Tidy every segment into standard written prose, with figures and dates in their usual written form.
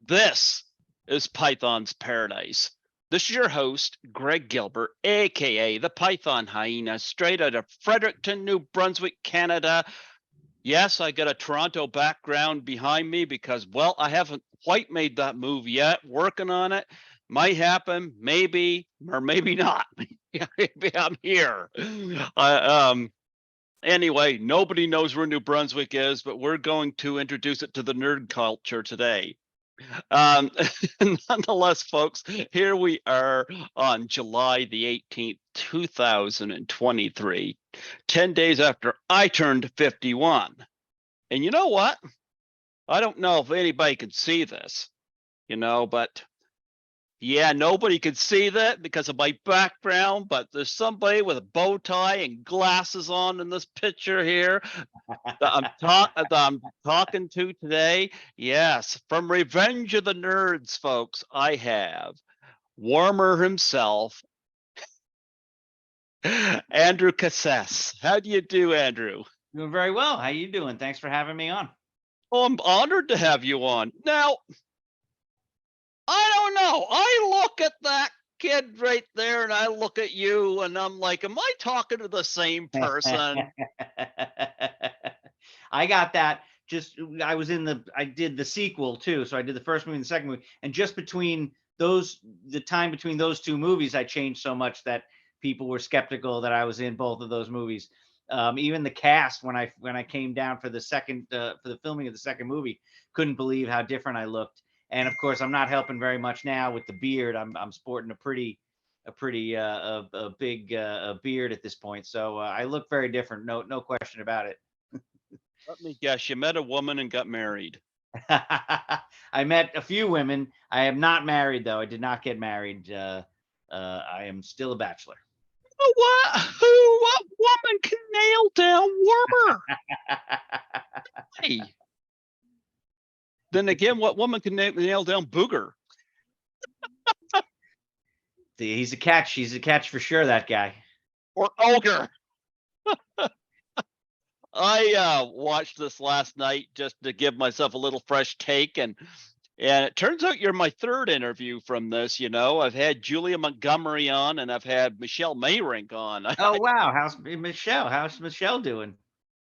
This is Python's Paradise. This is your host, Greg Gilbert, aka the Python Hyena, straight out of Fredericton, New Brunswick, Canada. Yes, I got a Toronto background behind me because, well, I haven't quite made that move yet. Working on it. Might happen, maybe, or maybe not. Maybe I'm here. Anyway, nobody knows where New Brunswick is, but we're going to introduce it to the nerd culture today. Um, Nonetheless, folks, here we are on July the 18th, 2023, 10 days after I turned 51. And you know what? I don't know if anybody can see this, but yeah, nobody can see that because of my background, but there's somebody with a bow tie and glasses on in this picture here that I'm talking to today. Yes, from Revenge of the Nerds, folks, I have Warmer himself, Andrew Cassese. How do you do, Andrew? Doing very well. How you doing? Thanks for having me on. Oh, I'm honored to have you on. Now, I don't know. I look at that kid right there and I look at you and I'm like, am I talking to the same person? I got that. I did the sequel too. So I did the first movie and the second movie. And just between the time between those two movies, I changed so much that people were skeptical that I was in both of those movies. Even the cast, when I came down for the filming of the second movie, couldn't believe how different I looked. And of course, I'm not helping very much now with the beard. I'm sporting a pretty a big beard at this point. So I look very different. No question about it. Let me guess, you met a woman and got married. I met a few women. I am not married though. I did not get married. I am still a bachelor. What woman can nail down Warmer? Hey. Then again, what woman can nail down Booger? He's a catch. He's a catch for sure, that guy. Or Ogre. I watched this last night just to give myself a little fresh take, and it turns out you're my third interview from this. I've had Julia Montgomery on, and I've had Michelle Mayrink on. Oh wow, how's Michelle? How's Michelle doing?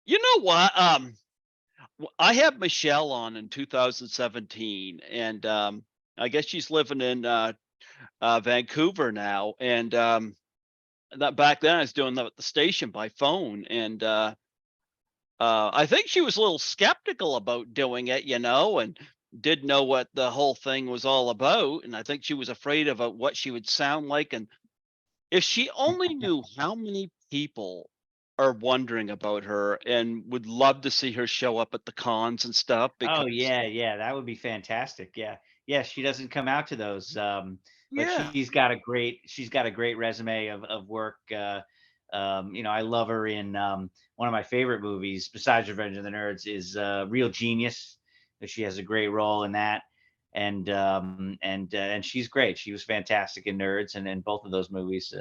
You know what? I had Michelle on in 2017, and I guess she's living in Vancouver now. And that back then I was doing that at the station by phone, and I think she was a little skeptical about doing it, and didn't know what the whole thing was all about. And I think she was afraid of what she would sound like. And if she only knew how many people are wondering about her and would love to see her show up at the cons and stuff, Oh because yeah, that would be fantastic. Yeah, she doesn't come out to those, but yeah, she's got a great resume of work. I love her in one of my favorite movies besides Revenge of the Nerds is Real Genius. She has a great role in that, and she's great. She was fantastic in Nerds and in both of those movies,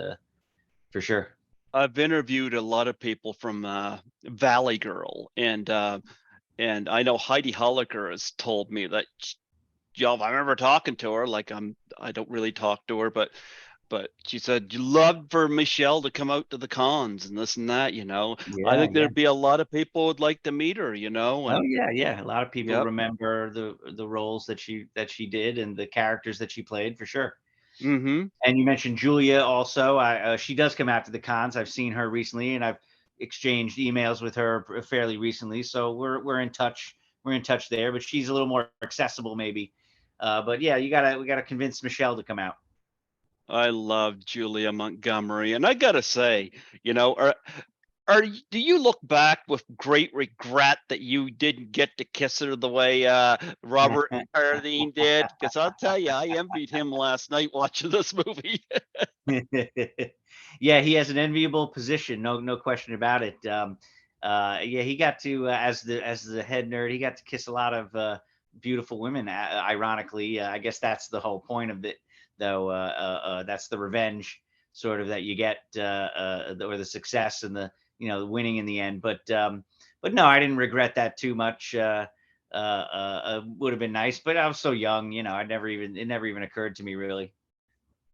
for sure. I've interviewed a lot of people from Valley Girl, and I know Heidi Holliker has told me that, I remember talking to her, like I don't really talk to her, but she said you love for Michelle to come out to the cons and this and that. I Yeah, think yeah. there'd be a lot of people would like to meet her, Oh and yeah. A lot of people yep. remember the roles that she did and the characters that she played for sure. Mm-hmm. And you mentioned Julia also. She does come out to the cons. I've seen her recently, and I've exchanged emails with her fairly recently. So we're in touch. We're in touch there, but she's a little more accessible maybe. But yeah, we gotta convince Michelle to come out. I love Julia Montgomery, and I gotta say, do you look back with great regret that you didn't get to kiss her the way Robert Carradine did? Because I'll tell you, I envied him last night watching this movie. Yeah, he has an enviable position, no question about it. Yeah, he got to as the head nerd, he got to kiss a lot of beautiful women. Ironically, I guess that's the whole point of it, though. That's the revenge sort of that you get, or the success and the winning in the end. But no, I didn't regret that too much. would have been nice, but I was so young, it never even occurred to me really.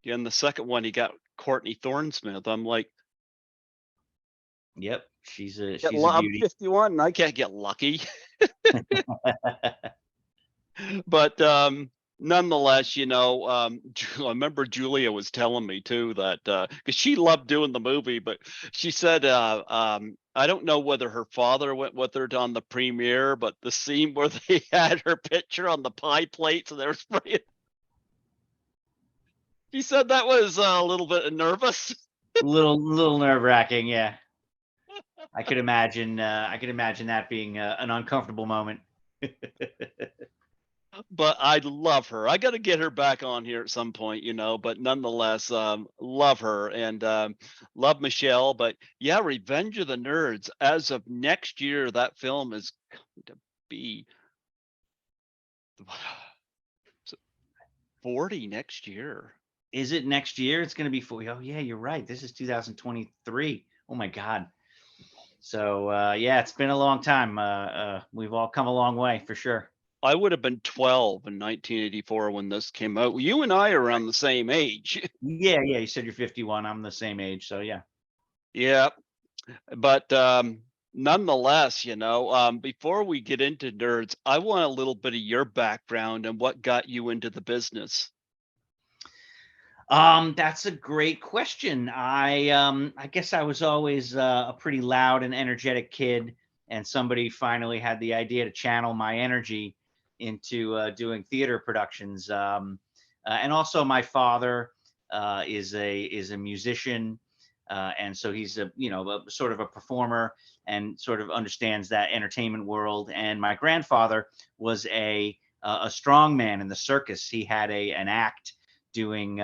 Yeah, and the second one, he got Courtney Thorne-Smith. I'm like, Yep, she's a I'm beauty. 51 and I can't get lucky. But nonetheless, I remember Julia was telling me too that because she loved doing the movie, but she said I don't know whether her father went with her on the premiere, but the scene where they had her picture on the pie plates and they were spraying, she said that was a little bit nervous. Little nerve wracking, yeah. I could imagine that being an uncomfortable moment. But I love her. I got to get her back on here at some point, but nonetheless, love her and love Michelle. But yeah, Revenge of the Nerds, as of next year, that film is going to be 40 next year. Is it next year? It's going to be 40. Oh yeah, you're right. This is 2023. Oh my God. So yeah, it's been a long time. We've all come a long way for sure. I would have been 12 in 1984 when this came out. You and I are around the same age. Yeah, yeah. You said you're 51. I'm the same age. So yeah. Yeah. But nonetheless, before we get into nerds, I want a little bit of your background and what got you into the business. That's a great question. I guess I was always a pretty loud and energetic kid, and somebody finally had the idea to channel my energy into doing theater productions. And also, my father is a musician, and so he's a sort of a performer and sort of understands that entertainment world. And my grandfather was a strong man in the circus. He had an act doing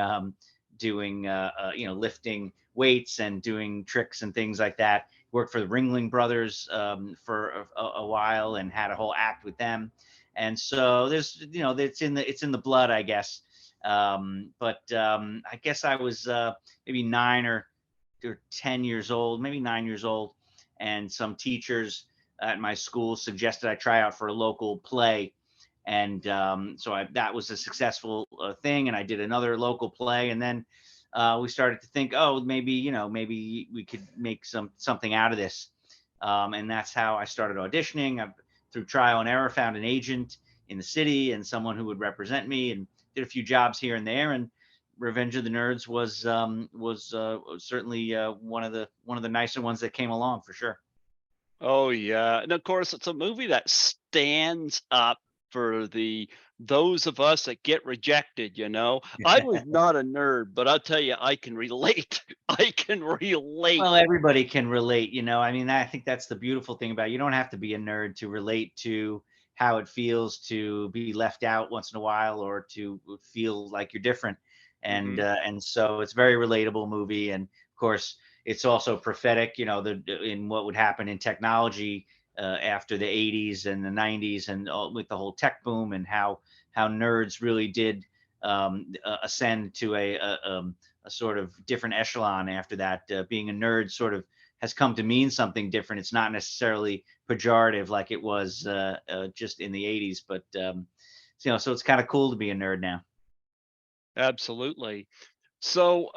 lifting weights and doing tricks and things like that. Worked for the Ringling Brothers for a while and had a whole act with them. And so there's it's in the blood, I guess. But I guess I was maybe 9 or 10 years old, maybe 9 years old, and some teachers at my school suggested I try out for a local play, and so that was a successful thing, and I did another local play, and then we started to think, oh, maybe we could make something out of this, and that's how I started auditioning. Through trial and error, found an agent in the city and someone who would represent me, and did a few jobs here and there, and Revenge of the Nerds was certainly one of the nicer ones that came along for sure. Oh yeah, and of course it's a movie that stands up for those of us that get rejected. I was not a nerd, but I'll tell you, I can relate. I can relate. Well, everybody can relate, I mean, I think that's the beautiful thing about it. You don't have to be a nerd to relate to how it feels to be left out once in a while or to feel like you're different. Hmm. And so it's a very relatable movie. And of course, it's also prophetic, in what would happen in technology after the 80s and the 90s and with the whole tech boom, and how nerds really did ascend to a sort of different echelon after that. Being a nerd sort of has come to mean something different. It's not necessarily pejorative like it was just in the 80s, but so it's kind of cool to be a nerd now. Absolutely. So,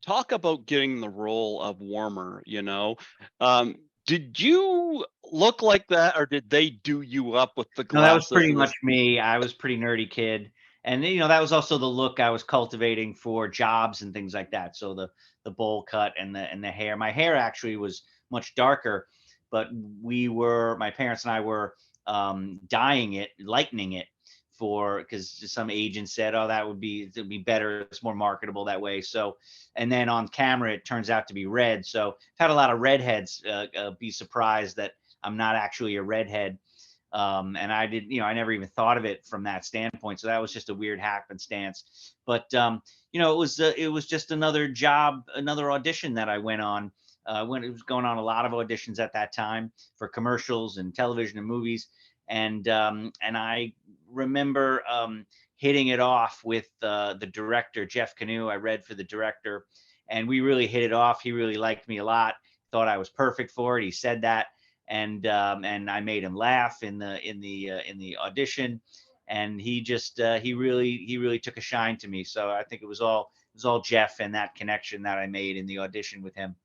talk about getting the role of Warmer. Um, did you look like that, or did they do you up with the No, that was glasses pretty and much this? me. I was a pretty nerdy kid. And that was also the look I was cultivating for jobs and things like that. So the bowl cut and the hair. My hair actually was much darker, but my parents and I were dyeing it, lightening it for because some agent said, "Oh, it'd be better. It's more marketable that way." So, and then on camera, it turns out to be red. So, I've had a lot of redheads be surprised that I'm not actually a redhead, and I never even thought of it from that standpoint. So that was just a weird happenstance. But it was just another job, another audition that I went on. When it was going on a lot of auditions at that time for commercials and television and movies, and I remember hitting it off with the director Jeff Canoe. I read for the director, and we really hit it off. He really liked me a lot. Thought I was perfect for it. He said that, and I made him laugh in the audition, and he really took a shine to me. So I think it was all Jeff and that connection that I made in the audition with him.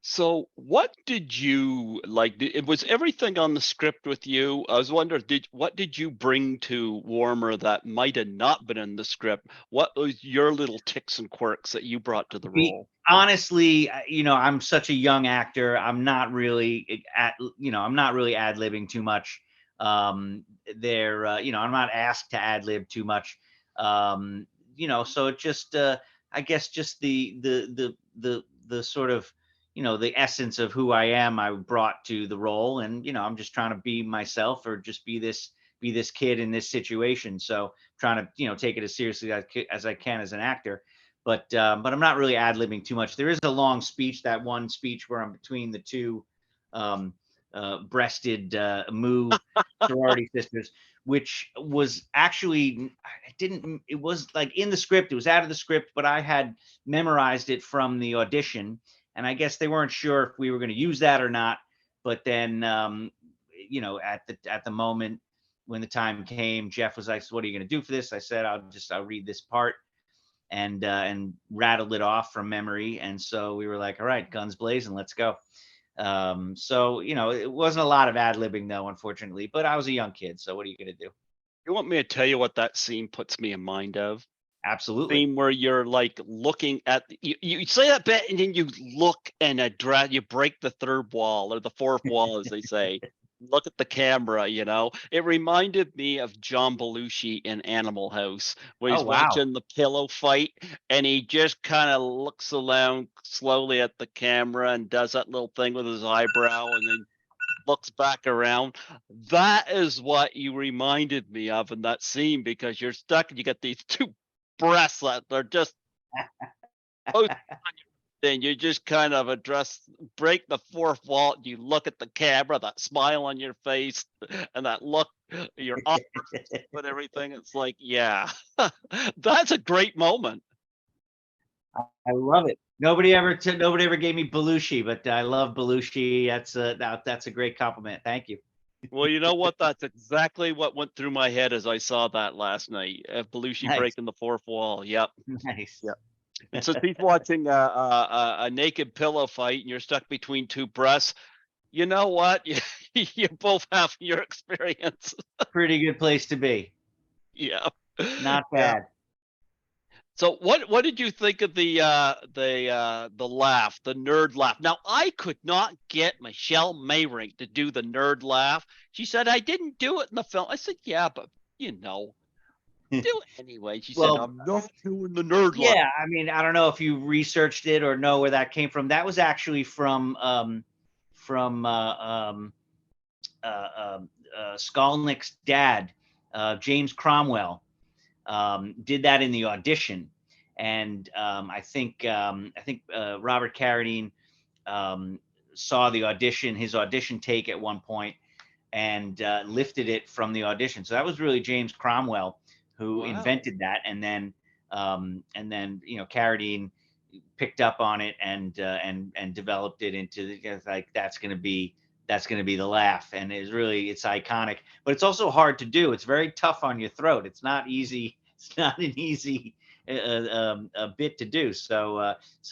So, what did you like? It was everything on the script with you. I was wondering, what did you bring to Warmer that might have not been in the script? What was your little ticks and quirks that you brought to the role? Honestly, I'm such a young actor. I'm not really ad libbing too much. I'm not asked to ad lib too much. So it just, I guess, just the sort of, the essence of who I am, I brought to the role, and I'm just trying to be myself, or just be this kid in this situation. So trying to, take it as seriously as I can as an actor, but I'm not really ad libbing too much. There is a long speech, that one speech where I'm between the two um, breasted moo sorority sisters, which was actually, I didn't. It was like in the script. It was out of the script, but I had memorized it from the audition, and I guess they weren't sure if we were going to use that or not. But then, at the moment when the time came, Jeff was like, "So what are you going to do for this?" I said, I'll read this part," and rattled it off from memory. And so we were like, all right, guns blazing, let's go. So it wasn't a lot of ad libbing though, unfortunately. But I was a young kid, so what are you gonna do? You want me to tell you what that scene puts me in mind of? Absolutely. Scene where you're like looking at you say that bit and then you look and address you break the third wall or the fourth wall, as they say. Look at the camera, you know. It reminded me of John Belushi in Animal House, where Oh he's wow. watching the pillow fight and he just kind of looks around slowly at the camera and does that little thing with his eyebrow and then looks back around. That is what you reminded me of in that scene because you're stuck and you got these two breasts that are just both on your thing. You just kind of break the fourth wall. You look at the camera, that smile on your face, and that look, your arms and everything. It's like, yeah, that's a great moment. I love it. Nobody ever gave me Belushi, but I love Belushi. That's a great compliment. Thank you. Well, you know what? That's exactly what went through my head as I saw that last night. Belushi Nice. breaking the fourth wall. Yep. Nice. Yep. And since he's watching a naked pillow fight and you're stuck between two breasts, you know what? You both have your experience. Pretty good place to be. Yeah. Not Yeah. bad. So what did you think of the laugh, the nerd laugh? Now I could not get Michelle Mayring to do the nerd laugh. She said I didn't do it in the film. I said, yeah, but do it anyway. She said, Well, I'm not doing the nerd laugh. yeah, I mean, I don't know if you researched it or know where that came from. That was actually from Skolnick's dad, James Cromwell, did that in the audition, and I think Robert Carradine um, saw his audition take at one point, and lifted it from the audition. So that was really James Cromwell who Wow. invented that, and then Carradine picked up on it and developed it into like that's gonna be the laugh, and it's iconic, but it's also hard to do. It's very tough on your throat. It's not easy. It's not an easy a bit to do. So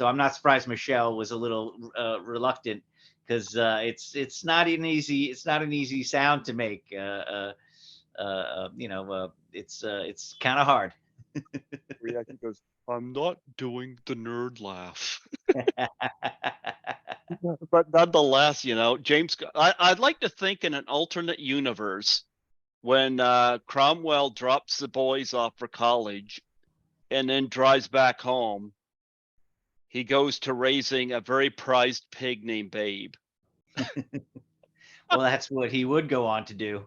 I'm not surprised Michelle was a little reluctant, because it's not an easy sound to make. It's kind of hard. Reaction goes, I'm not doing the nerd laugh. But nonetheless, I'd like to think in an alternate universe when Cromwell drops the boys off for college and then drives back home, he goes to raising a very prized pig named Babe. Well, that's what he would go on to do,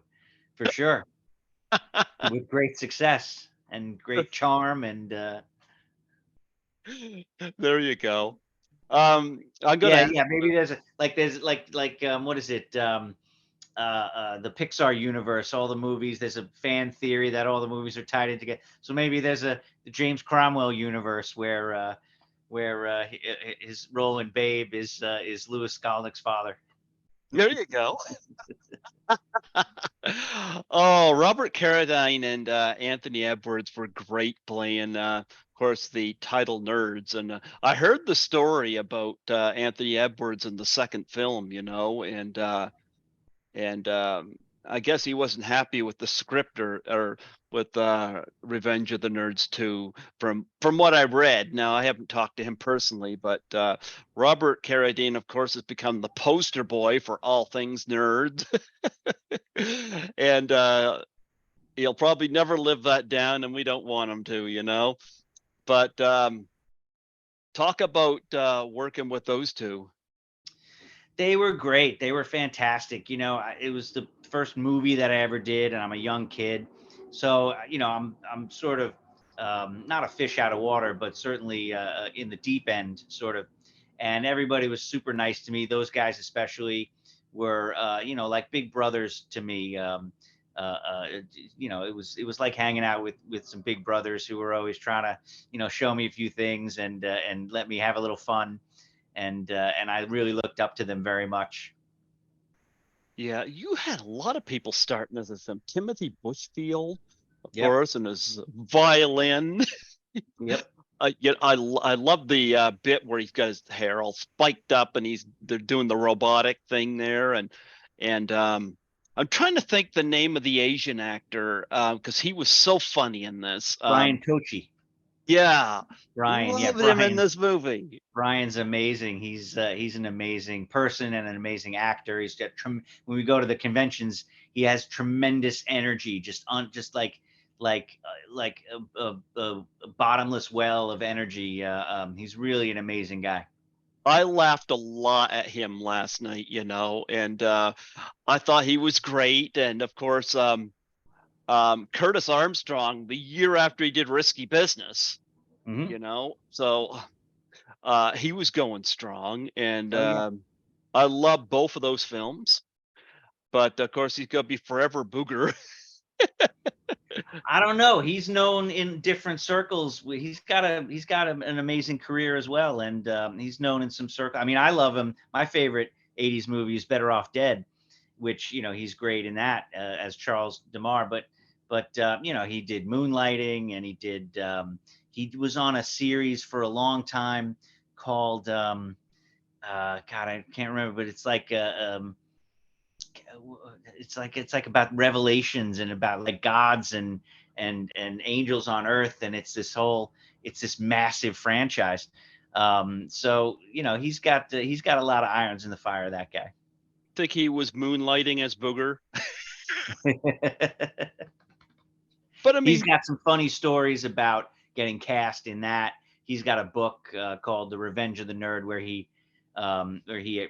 for sure, with great success and great charm. And There you go. I'm gonna yeah, ask. yeah, maybe there's what is it? The Pixar universe, all the movies. There's a fan theory that all the movies are tied in together. So maybe there's the James Cromwell universe where his role in Babe is Louis Skolnick's father. There you go. Oh, Robert Carradine and Anthony Edwards were great playing, of course, the title nerds. And I heard the story about Anthony Edwards in the second film, and I guess he wasn't happy with the script or with Revenge of the Nerds 2 from what I read. Now I haven't talked to him personally, but Robert Carradine, of course, has become the poster boy for all things nerds. And he'll probably never live that down, and we don't want him to. But talk about working with those two. They were great. They were fantastic. It was the first movie that I ever did, and I'm a young kid, so I'm sort of not a fish out of water, but certainly in the deep end, sort of. And everybody was super nice to me. Those guys, especially, were like big brothers to me. It was like hanging out with some big brothers who were always trying to show me a few things and let me have a little fun, and I really looked up to them very much. Yeah, you had a lot of people starting as them. Timothy Bushfield, of Yep. course, and his violin. Yep. I love the bit where he's got his hair all spiked up and they're doing the robotic thing there, and I'm trying to think the name of the Asian actor because he was so funny in this. Brian Tochi. Yeah, Brian. Yeah, loved him in this movie. Brian's amazing. He's an amazing person and an amazing actor. He's got when we go to the conventions, he has tremendous energy, just like a bottomless well of energy. He's really an amazing guy. I laughed a lot at him last night, and I thought he was great. And of course, Curtis Armstrong, the year after he did Risky Business, Hmm. so he was going strong, and Oh yeah. I love both of those films. But of course, he's gonna be forever Booger. I don't know. He's known in different circles. An amazing career as well, and he's known in some circle. I mean, I love him. My favorite '80s movie is Better Off Dead, which he's great in that as Charles Demar. But he did Moonlighting, and he was on a series for a long time called God, I can't remember, but it's like about revelations and about like gods and angels on earth, and it's this massive franchise. So he's got a lot of irons in the fire, that guy. Think he was moonlighting as Booger, but I He's mean, got some funny stories about getting cast in that. He's got a book called The Revenge of the Nerd, where he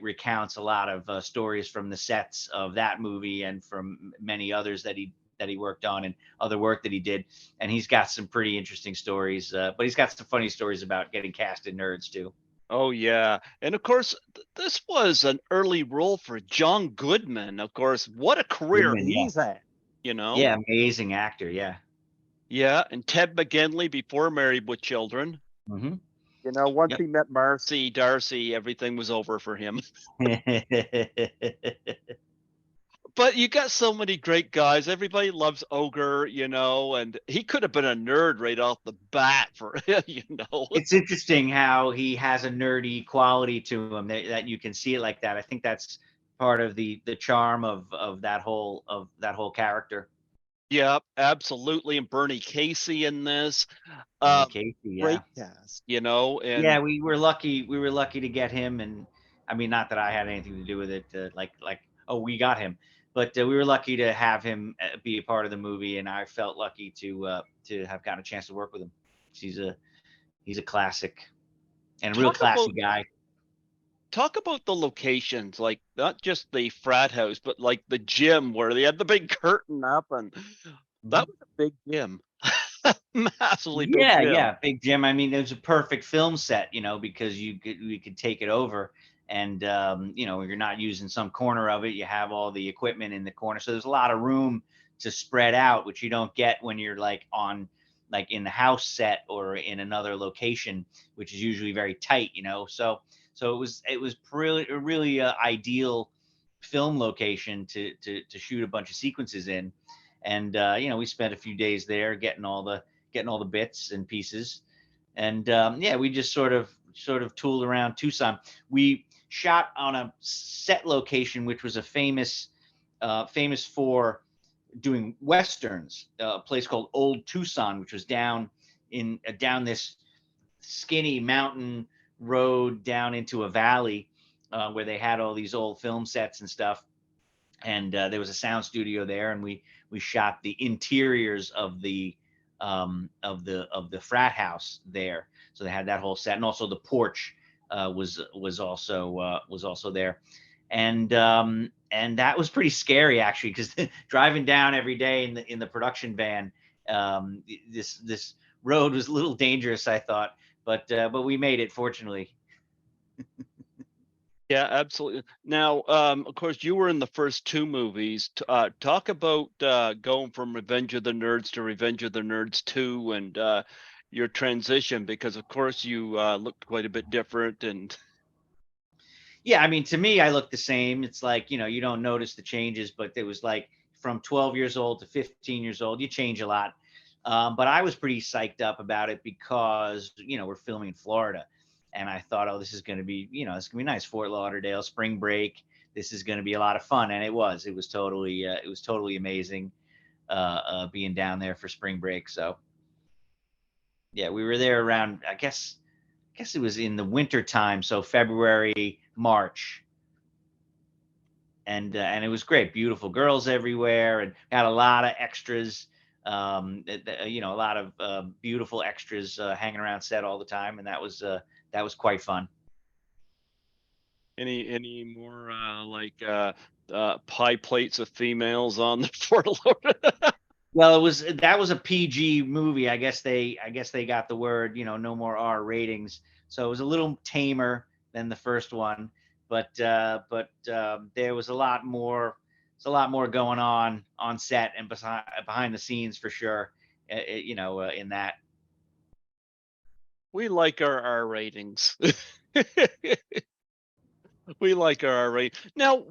recounts a lot of stories from the sets of that movie and from many others that he worked on and other work that he did. And he's got some pretty interesting stories, but he's got some funny stories about getting cast in Nerds too. oh yeah, and of course, this was an early role for John Goodman. Of course, what a career Goodman, yeah, he's had, you know. yeah, amazing actor, yeah. Yeah, and Ted McGinley before Married with Children. Hmm. Once Yep. he met Marcy Darcy, everything was over for him. But you got so many great guys. Everybody loves Ogre, and he could have been a nerd right off the bat for you know. It's interesting how he has a nerdy quality to him that you can see it like that. I think that's part of the charm of that whole character. Yeah, absolutely. And Bernie Casey in this. Bernie Uh Casey, yeah. Great cast, and Yeah, we were lucky to get him, and I mean, not that I had anything to do with it, like oh, we got him, but we were lucky to have him be a part of the movie, and I felt lucky to have gotten a chance to work with him. He's a classic and a real talk classy about guy. talk about the locations, like not just the frat house, but like the gym where they had the big curtain up, and Mhm. that was a big gym. Massively big Yeah, gym. yeah, Big Jim. I mean, it was a perfect film set, because we could take it over, and you're not using some corner of it. You have all the equipment in the corner, so there's a lot of room to spread out, which you don't get when you're like in the house set or in another location, which is usually very tight. So it was really ideal film location to shoot a bunch of sequences in, and we spent a few days there getting all the bits and pieces, and yeah, we just sort of tooled around Tucson. We shot on a set location which was a famous for doing westerns, a place called Old Tucson, which was down this skinny mountain road down into a valley, where they had all these old film sets and stuff. And there was a sound studio there, and we shot the interiors of the frat house there. So they had that whole set, and also the porch was also there, and that was pretty scary actually, because driving down every day in the production van, this road was a little dangerous, I thought, but we made it, fortunately. Yeah, absolutely. Now, of course, you were in the first two movies. Talk about going from Revenge of the Nerds to Revenge of the Nerds 2, and your transition, because of course you looked quite a bit different. And Yeah, I mean, to me, I look the same. It's like, you don't notice the changes, but it was like from 12 years old to 15 years old, you change a lot. But I was pretty psyched up about it because, we're filming in Florida. And I thought, oh, this is going to be, it's going to be nice. Fort Lauderdale, spring break. This is going to be a lot of fun. And it was totally amazing, being down there for spring break. So, yeah, we were there around, I guess it was in the winter time. So February, March, and it was great. Beautiful girls everywhere, and had a lot of extras. A lot of beautiful extras hanging around set all the time, and that was quite fun. any more pie plates of females on the Fort Lauderdale? Well, that was a PG movie. I guess they got the word, no more R ratings. So it was a little tamer than the first one, but there was a lot more. There's a lot more going on set and behind the scenes for sure. In that. We like our R ratings. We like our R rate. Now,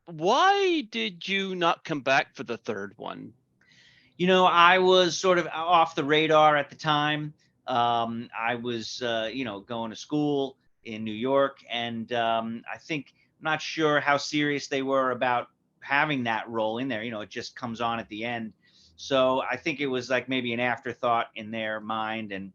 why did you not come back for the third one? I was sort of off the radar at the time. I was, going to school in New York, and I'm not sure how serious they were about having that role in there. It just comes on at the end, so I think it was like maybe an afterthought in their mind, and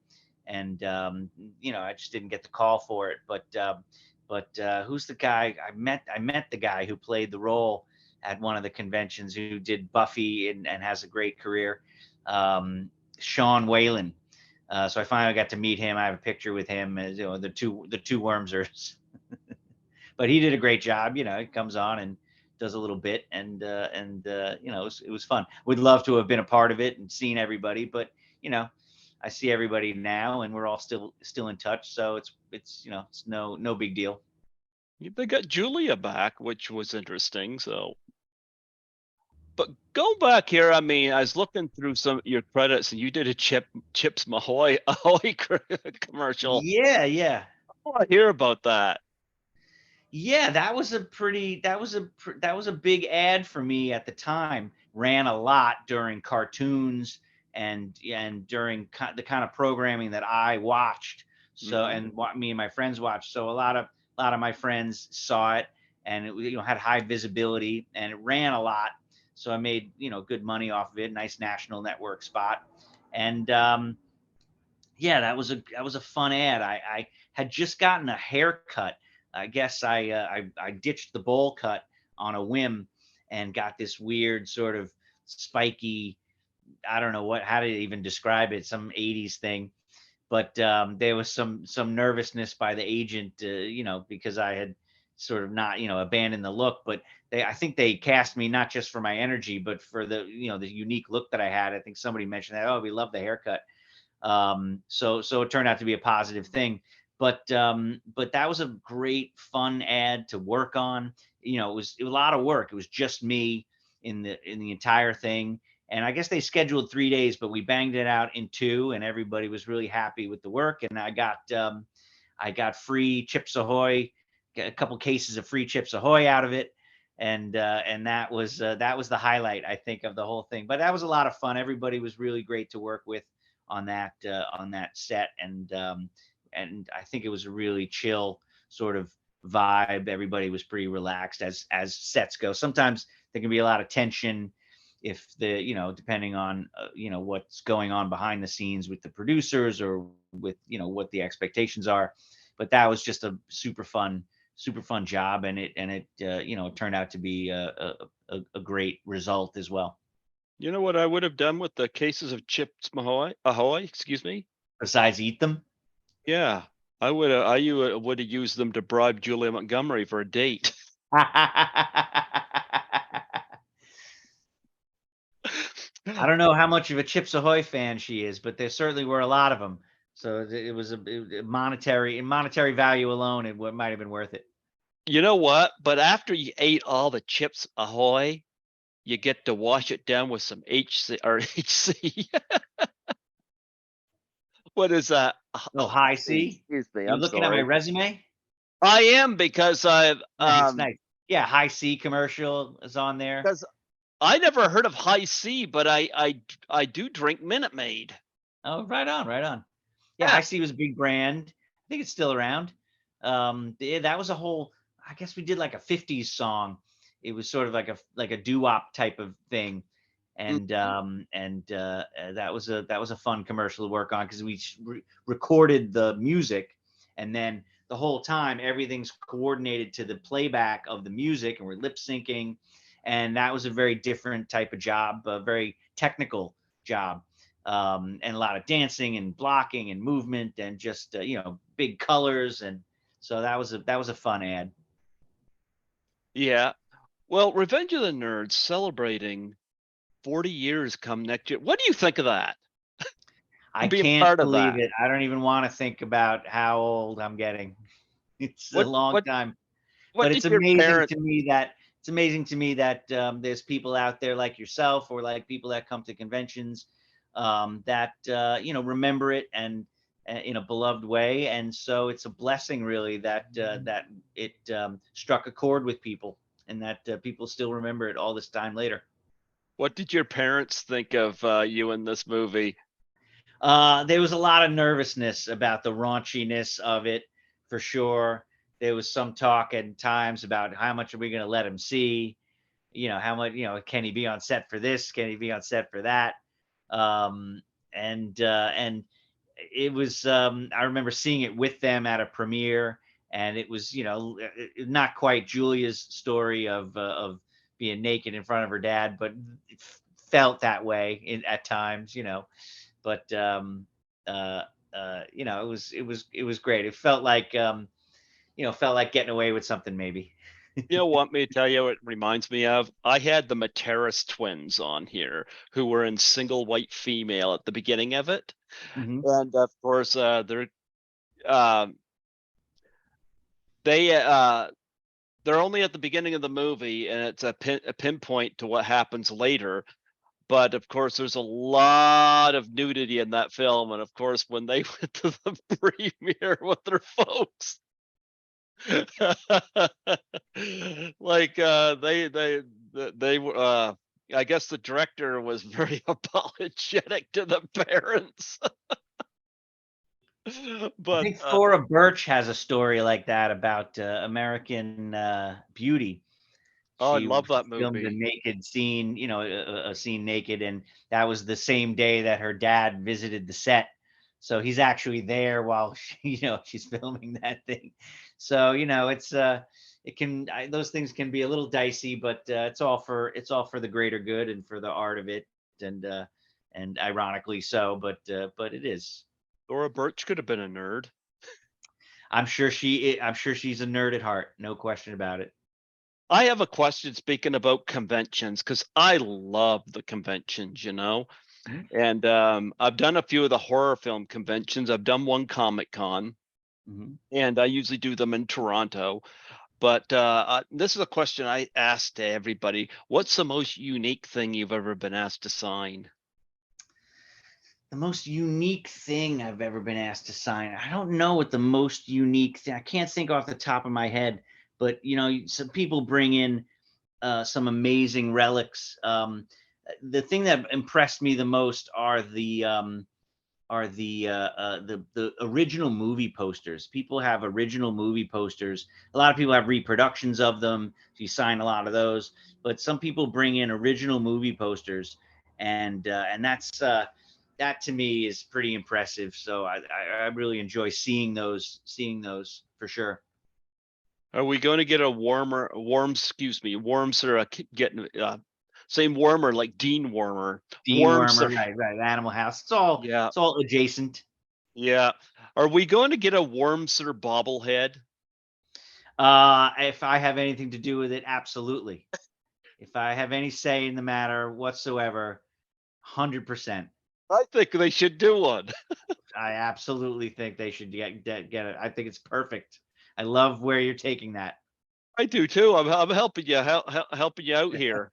I just didn't get the call for it. But who's the guy I met? I met the guy who played the role at one of the conventions, who did Buffy and has a great career, Sean Whalen. So I finally got to meet him. I have a picture with him, as the two Wormsers. But he did a great job. He comes on and does a little bit, and it was fun. Would love to have been a part of it and seen everybody, but I see everybody now, and we're all still in touch. So it's no big deal. They got Julia back, which was interesting. So, but go back here. I mean, I was looking through some of your credits, and you did a Chips Ahoy commercial. Yeah, yeah. I want to hear about that. Yeah, that was a big ad for me at the time. Ran a lot during cartoons, and during the kind of programming that I watched. So, Hmm. and what me and my friends watched. So a lot of my friends saw it, and it had high visibility, and it ran a lot. So I made good money off of it. Nice national network spot, and yeah, that was a fun ad. I had just gotten a haircut. I guess I ditched the bowl cut on a whim, and got this weird sort of spiky. I don't know how to even describe it. Some '80s thing, but there was some nervousness by the agent, because I had sort of not abandoned the look. But I think they cast me not just for my energy, but for the unique look that I had. I think somebody mentioned that. Oh, we love the haircut. So it turned out to be a positive thing. But that was a great fun ad to work on. It was a lot of work. It was just me in the entire thing. And I guess they scheduled 3 days, but we banged it out in two, and everybody was really happy with the work. And I got free Chips Ahoy a couple cases of free Chips Ahoy out of it, and that was the highlight, I think, of the whole thing. But that was a lot of fun. Everybody was really great to work with on that set, and I think it was a really chill sort of vibe. Everybody was pretty relaxed as sets go. Sometimes there can be a lot of tension if depending on what's going on behind the scenes with the producers or with what the expectations are. But that was just a super fun job, and it turned out to be a great result as well. You know what I would have done with the cases of Chips Ahoy, excuse me? Besides eat them. Yeah, I would have used them to bribe Julia Montgomery for a date. I don't know how much of a Chips Ahoy fan she is, but there certainly were a lot of them. So it was monetary value alone, it might have been worth it. You know what? But after you ate all the Chips Ahoy, you get to wash it down with some HC. What is that? Oh, high C. Excuse me. You I'm looking at my sorry. resume? I am because I've Nice, nice. Yeah, high C commercial is on there. because I never heard of High C, but I do drink Minute Maid. Oh, right on, right on. Yeah, Yeah. High C was a big brand. I think it's still around. That was a whole. I guess we did like a '50s song. It was sort of like a doo-wop type of thing, and Mhm. that was a fun commercial to work on because we recorded the music, and then the whole time everything's coordinated to the playback of the music, and we're lip syncing, and that was a very different type of job, a very technical job, and a lot of dancing and blocking and movement and just big colors, and so that was a fun ad. Yeah. Well, Revenge of the Nerds celebrating 40 years come next year. What do you think of that? I Being can't part of believe that. it. I don't even want to think about how old I'm getting. It's a What long what time, what but did your parents it's amazing to me that there's people out there like yourself or like people that come to conventions that remember it and in a beloved way, and so it's a blessing really that it struck a chord with people and that people still remember it all this time later. what did your parents think of you in this movie? There was a lot of nervousness about the raunchiness of it, for sure. There was some talk at times about how much are we going to let him see? How much, can he be on set for this? Can he be on set for that? Um, and it was, I remember seeing it with them at a premiere, and it was, not quite Julia's story of being naked in front of her dad, but it felt that way at times, but uh, it was great. It felt like getting away with something maybe. You know what me to tell you what it reminds me of? I had the Materis twins on here who were in Single White Female at the beginning of it. Hmm. And of course uh, they they're only at the beginning of the movie and it's a pinpoint to what happens later. But of course, there's a lot of nudity in that film, and of course, when they went to the premiere with their folks, like they were. I guess the director was very apologetic to the parents, I but think Thora Birch has a story like that about American Beauty. oh, I She love that filmed a movie. naked scene, a scene naked, and that was the same day that her dad visited the set. So he's actually there while she's filming that thing. So those things can be a little dicey, but it's all for the greater good and for the art of it, and ironically so, but it is. Laura Birch could have been a nerd. I'm sure she's a nerd at heart, no question about it. I have a question speaking about conventions because I love the conventions, Mhm. and I've done a few of the horror film conventions. I've done one Comic Con, Mhm. and I usually do them in Toronto. But this is a question I asked to everybody: what's the most unique thing you've ever been asked to sign? The most unique thing I've ever been asked to sign. I don't know what the most unique thing. I can't think off the top of my head, but some people bring in some amazing relics. The thing that impressed me the most are the original movie posters. People have original movie posters. A lot of people have reproductions of them. So you sign a lot of those, but some people bring in original movie posters, and that to me is pretty impressive. So I really enjoy seeing those for sure. Are we going to get a worms that are getting same warmer like Dean Warmer Dean worms Wormer, are right, Animal House. It's all yeah it's all adjacent. yeah. Are we going to get a Wormser bobblehead? If I have anything to do with it, absolutely. If I have any say in the matter whatsoever, 100%. I think they should do one. I absolutely think they should get it. I think it's perfect. I love where you're taking that. I do too. I'm helping you helping you out here.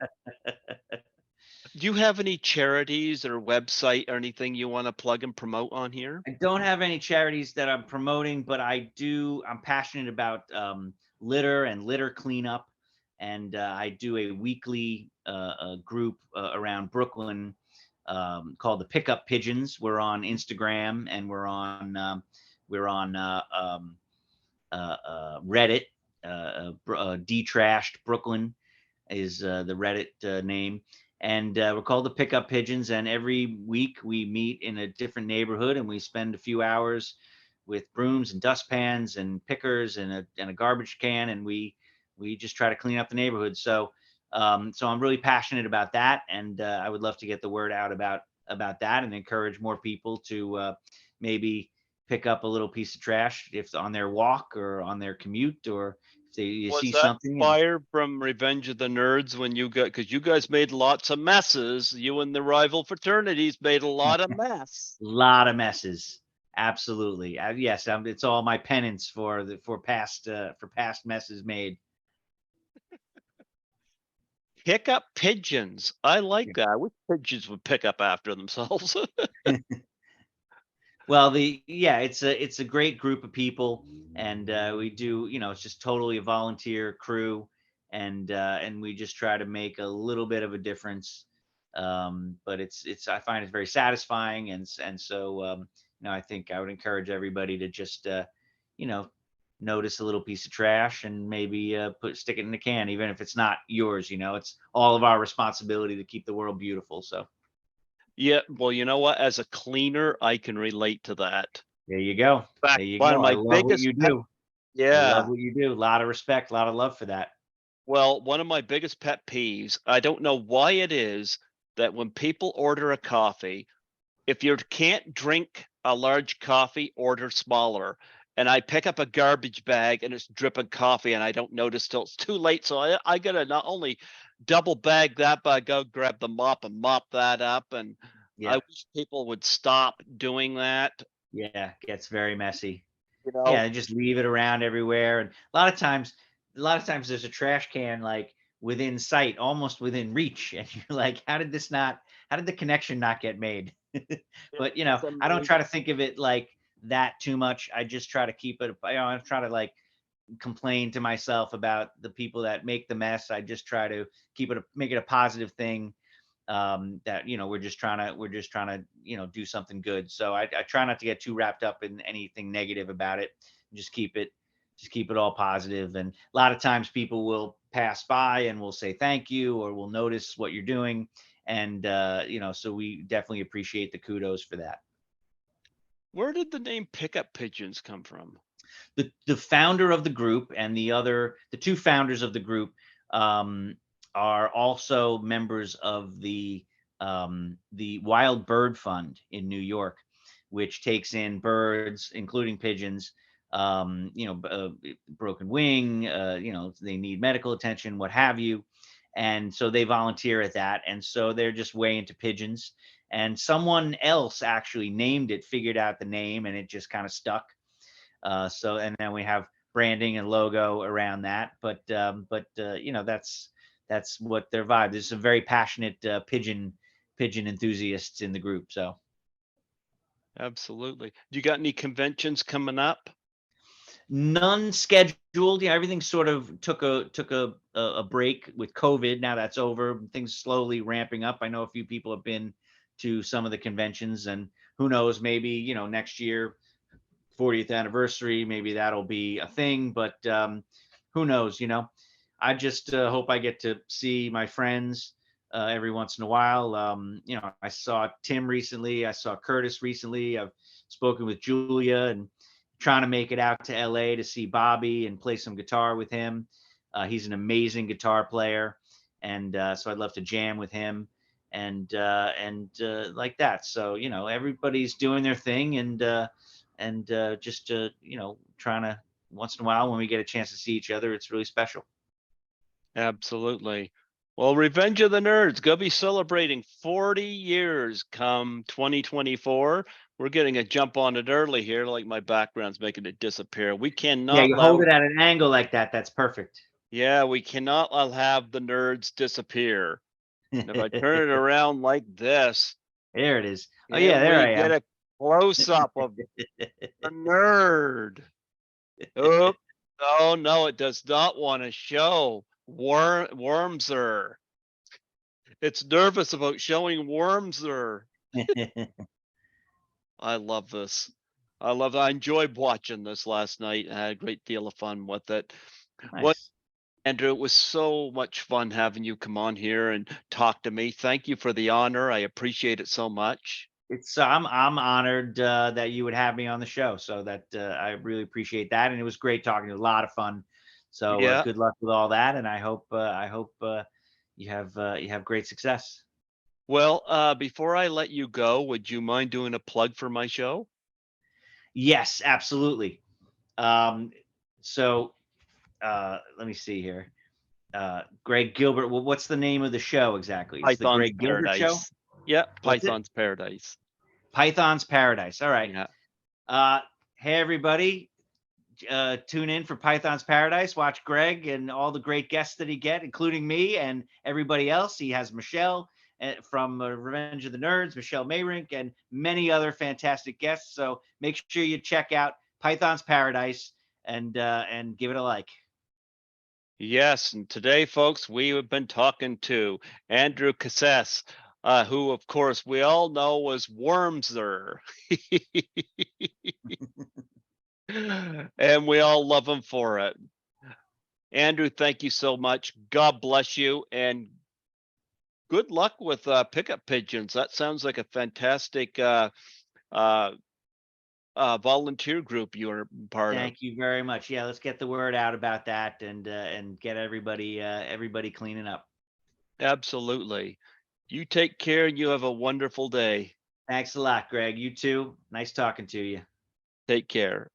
Do you have any charities or website or anything you want to plug and promote on here? I don't have any charities that I'm promoting, but I'm passionate about litter and litter cleanup. And I do a weekly group around Brooklyn called the Pickup Pigeons. We're on Instagram and we're on Reddit. Detrashed Brooklyn is the Reddit name. And we're called the Pickup Pigeons. And every week we meet in a different neighborhood and we spend a few hours with brooms and dustpans and pickers and a garbage can. And we just try to clean up the neighborhood. So I'm really passionate about that. And I would love to get the word out about that and encourage more people to maybe pick up a little piece of trash if on their walk or on their commute, or if you Was see that something and inspired from Revenge of the Nerds when you got because you guys made lots of messes. You and the rival fraternities made a lot of mess. lot of messes. Absolutely. Yes, it's all my penance for past messes made. Pick up pigeons. I like that. I wish pigeons would pick up after themselves. Well, it's a great group of people, and we do, it's just totally a volunteer crew, and we just try to make a little bit of a difference. But it's I find it very satisfying, and so I think I would encourage everybody to just you know notice a little piece of trash and maybe stick it in the can, even if it's not yours. It's all of our responsibility to keep the world beautiful. So Yeah, well, you know what? As a cleaner, I can relate to that. there you go. In There fact, you one of go. I my love what biggest you pet do. I love yeah. what you do. A lot of respect, a lot of love for that. Well, one of my biggest pet peeves, I don't know why it is that when people order a coffee, if you can't drink a large coffee, order smaller. And I pick up a garbage bag and it's dripping coffee and I don't notice till it's too late. So I gotta not only double bag that, but I go grab the mop and mop that up. And I Yep. wish people would stop doing that. Yeah, gets very messy. You know, Yeah, and just leave it around everywhere. And a lot of times there's a trash can like within sight, almost within reach. And you're like, how did the connection not get made? But it's I don't try to amazing. think of it like that too much. I just try to keep it, I try to like complain to myself about the people that make the mess. I just try to make it a positive thing, that we're just trying to do something good. So I try not to get too wrapped up in anything negative about it. Just keep it all positive. And a lot of times people will pass by and will say thank you or will notice what you're doing, and so we definitely appreciate the kudos for that. Where did the name Pickup Pigeons come from? The founder of the group and the two founders of the group um, are also members of the Wild Bird Fund in New York, which takes in birds, including pigeons. Broken wing. They need medical attention, what have you, and so they volunteer at that. And so they're just way into pigeons. And someone else actually named it, figured out the name, and it just kind of stuck. And then we have branding and logo around that. But that's what their vibe. There's some very passionate pigeon enthusiasts in the group. So Absolutely. Do you got any conventions coming up? None scheduled. Yeah, everything sort of took a break with COVID. Now that's over. Things slowly ramping up. I know a few people have been to some of the conventions, and who knows, maybe next year, 40th anniversary, maybe that'll be a thing. But who knows? I just hope I get to see my friends every once in a while. I saw Tim recently. I saw Curtis recently. I've spoken with Julia and trying to make it out to LA to see Bobby and play some guitar with him. He's an amazing guitar player, and so I'd love to jam with him and like that. So everybody's doing their thing, and just trying to once in a while when we get a chance to see each other, it's really special. Absolutely. Well, Revenge of the Nerds gonna be celebrating 40 years come 2024. We're getting a jump on it early here, like my background's making it disappear. We Yeah, cannot you hold allow, it at an angle like that. That's perfect. yeah, we cannot have the nerds disappear. And if I turn it around like this, There it is. Oh yeah, can there we I get am. a close up of the nerd? Oh, oh no, it does not want to show Wormser. It's nervous about showing Wormser. I love this. I enjoyed watching this last night. I had a great deal of fun with it. What Nice. Andrew, it was so much fun having you come on here and talk to me. Thank you for the honor. I appreciate it so much. It's I'm honored that you would have me on the show. So that I really appreciate that, and it was great talking. It was a lot of fun. So Yeah. good luck with all that, and I hope you have great success. Well, before I let you go, would you mind doing a plug for my show? Yes, absolutely. Um, so let me see here. Greg Gilbert. Well, what's the name of the show exactly? It's the Python's Greg Gilbert Show. Paradise. Yeah, What's it? Python's Paradise. Python's Paradise. All right. Yeah. Uh, hey everybody, tune in for Python's Paradise. Watch Greg and all the great guests that he get, including me and everybody else. He has Michelle from Revenge of the Nerds, Michelle Mayrink, and many other fantastic guests. So make sure you check out Python's Paradise and give it a like. Yes, and today, folks, we have been talking to Andrew Cassese, who, of course, we all know was Wormser. And we all love him for it. Andrew, thank you so much. God bless you, and good luck with pickup pigeons. That sounds like a fantastic uh, volunteer group you're part of. Thank you very much. Yeah, let's get the word out about that and get everybody cleaning up. Absolutely. You take care and you have a wonderful day. Thanks a lot, Greg. You too. Nice talking to you. Take care.